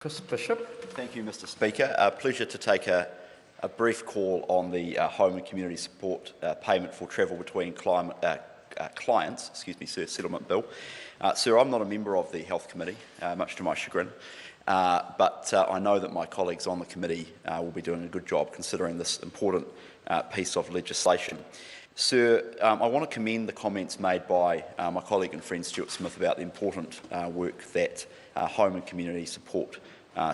Chris Bishop. Thank you, Mr Speaker. Pleasure to take a brief call on the home and community support payment for travel between clients, Sir, settlement bill. Sir, I'm not a member of the Health Committee, much to my chagrin, but I know that my colleagues on the committee will be doing a good job considering this important piece of legislation. Sir, I want to commend the comments made by my colleague and friend Stuart Smith about the important work that home and community support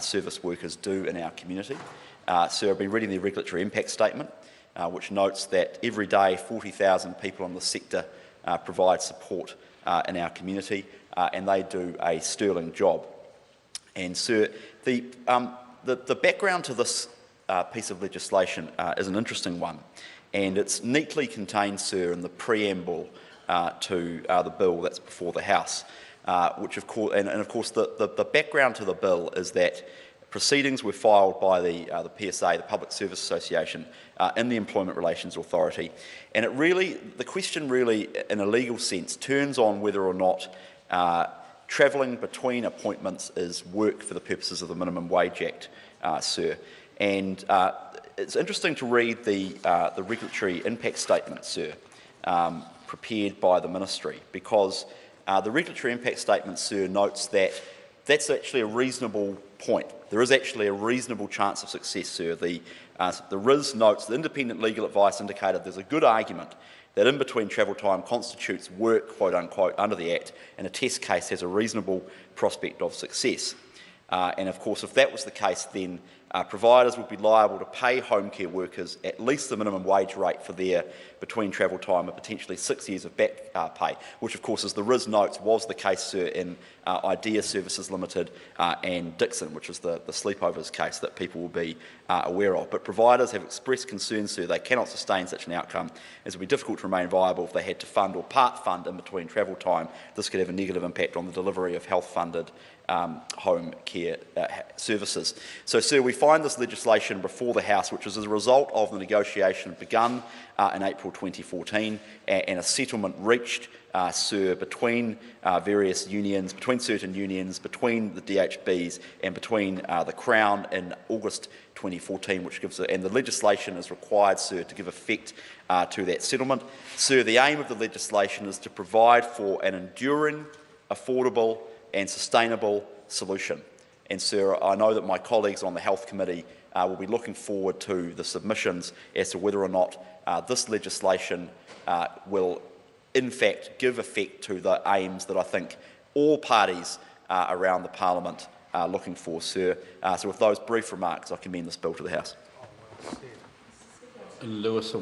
service workers do in our community. Sir, I've been reading the regulatory impact statement, which notes that every day 40,000 people in the sector provide support in our community, and they do a sterling job. And Sir, the background to this piece of legislation is an interesting one, and it's neatly contained, Sir, in the preamble to the bill that's before the House. Which of course, of course, the background to the bill is that proceedings were filed by the PSA, the Public Service Association, in the Employment Relations Authority, and the question really, in a legal sense, turns on whether or not travelling between appointments is work for the purposes of the Minimum Wage Act, Sir. And it's interesting to read the regulatory impact statement, Sir, prepared by the Ministry, because the regulatory impact statement, Sir, notes that that's actually a reasonable point. There is actually a reasonable chance of success, Sir. The RIS notes, the independent legal advice indicated there's a good argument that in-between travel time constitutes work, quote unquote, under the Act, and a test case has a reasonable prospect of success. And of course, if that was the case, then providers would be liable to pay home care workers at least the minimum wage rate for their between travel time and potentially 6 years of back pay, which of course, as the RIS notes, was the case, Sir, in Idea Services Limited and Dixon, which is the sleepovers case that people will be aware of. But providers have expressed concern, Sir, they cannot sustain such an outcome, as it would be difficult to remain viable if they had to fund or part fund in between travel time. This could have a negative impact on the delivery of health-funded home care services. So, Sir, we find this legislation before the House, which is as a result of the negotiation begun in April 2014 and a settlement reached, Sir, between various unions, between certain unions, between the DHBs and between the Crown in August 2014, which gives and the legislation is required, Sir, to give effect to that settlement. Sir, the aim of the legislation is to provide for an enduring, affordable and sustainable solution. And Sir, I know that my colleagues on the Health Committee will be looking forward to the submissions as to whether or not this legislation will in fact give effect to the aims that I think all parties around the Parliament are looking for, Sir. So with those brief remarks, I commend this bill to the House. Lewis